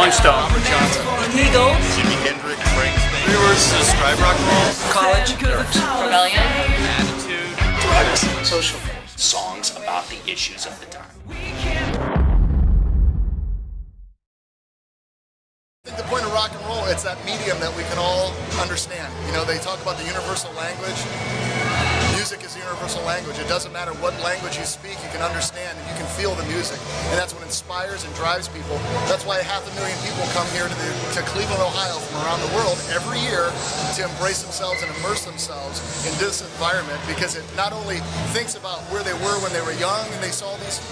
Rolling Stone. Eagle. Jimi Hendrix, Frank. 3 words to describe rock and roll. College. Rebellion. Attitude. Drugs. Social. Songs about the issues of the time. I think the point of rock and roll, it's that medium that we can all understand. You know, they talk about the universal language. Music is the universal language. It doesn't matter what language you speak, you can understand and you can feel the music. And that's what inspires and drives people. That's why 500,000 people come here to Cleveland, Ohio from around the world every year to embrace themselves and immerse themselves in this environment, because it not only thinks about where they were when they were young and they saw this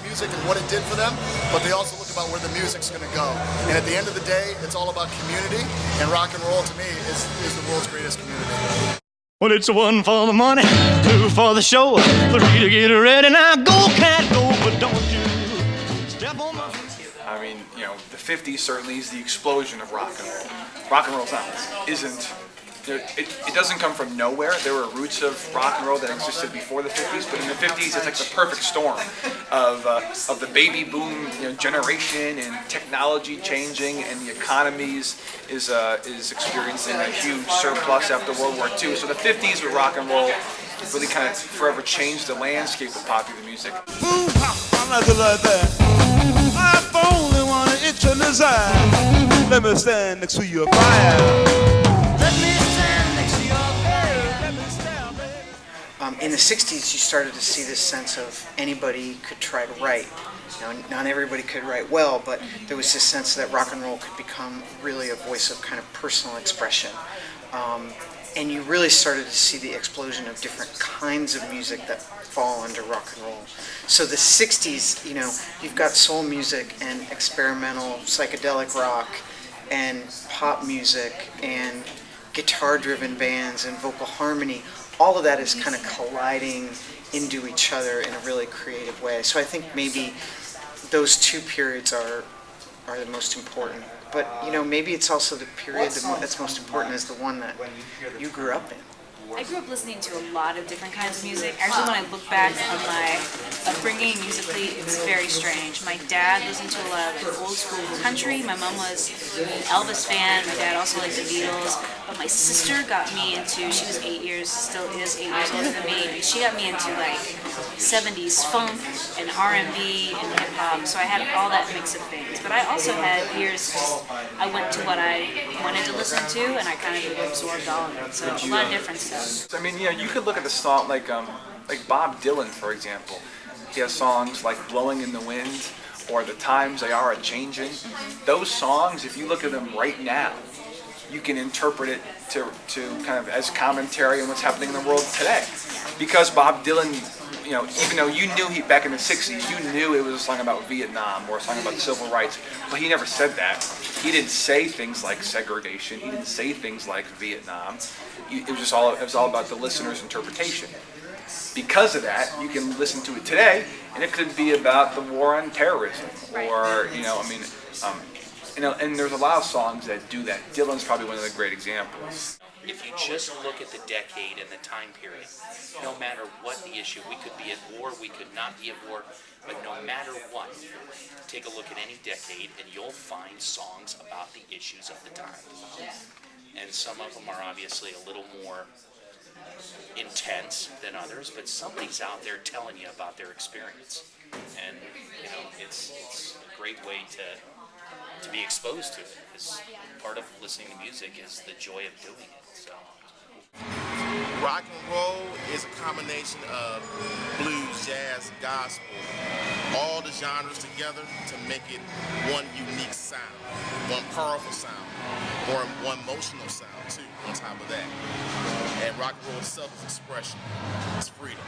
music and what it did for them, but they also look about where the music's going to go. And at the end of the day, it's all about community, and rock and roll to me is the world's greatest community. Well, it's 1 for the money, 2 for the show, 3 to get ready. Now go, cat, go, but don't you step on my... I mean, you know, the 50s certainly is the explosion of rock and roll. Rock and roll it doesn't come from nowhere. There were roots of rock and roll that existed before the 50s, but in the 50s it's like the perfect storm of the baby boom, you know, generation, and technology changing, and the economies is experiencing a huge surplus after World War II. So the 50s with rock and roll really kind of forever changed the landscape of popular music. Boom, pop, I like it like that. I only want to itch your desire. Let me stand next to your fire. In the 60s, you started to see this sense of anybody could try to write. Now, not everybody could write well, but there was this sense that rock and roll could become really a voice of kind of personal expression. And you really started to see the explosion of different kinds of music that fall under rock and roll. So the 60s, you know, you've got soul music and experimental psychedelic rock and pop music and guitar-driven bands and vocal harmony. All of that is kind of colliding into each other in a really creative way. So I think maybe those two periods are the most important. But, you know, maybe it's also the period that's most important is the one that you grew up in. I grew up listening to a lot of different kinds of music. Actually, when I look back on my upbringing musically, it's very strange. My dad listened to a lot of old school country. My mom was an Elvis fan. My dad also liked the Beatles. But my sister got me into, she was still is 8 years older than me, and she got me into like 70s funk and R&B and hip hop. So I had all that mix of things. But I also had years, I went to what I wanted to listen to, and I kind of absorbed all of it. So a lot of different stuff. I mean, you know, you could look at the song like Bob Dylan, for example. He has songs like "Blowing in the Wind" or "The Times They Are A-Changin'." Those songs, if you look at them right now, you can interpret it to kind of as commentary on what's happening in the world today. Because Bob Dylan, you know, even though you knew back in the 60s, you knew it was a song about Vietnam or a song about civil rights, but he never said that. He didn't say things like segregation. He didn't say things like Vietnam. It was all about the listener's interpretation. Because of that, you can listen to it today, and it could be about the war on terrorism, or and there's a lot of songs that do that. Dylan's probably one of the great examples. If you just look at the decade and the time period, no matter what the issue, we could be at war, we could not be at war, but no matter what, take a look at any decade and you'll find songs about the issues of the time. And some of them are obviously a little more intense than others, but somebody's out there telling you about their experience. And, you know, it's a great way to be exposed to it, because part of listening to music is the joy of doing it. So, Rock and roll is a combination of blues, jazz, gospel, all the genres together to make it one unique sound, one powerful sound, or one emotional sound too, on top of that. And rock and roll is self-expression, it's freedom.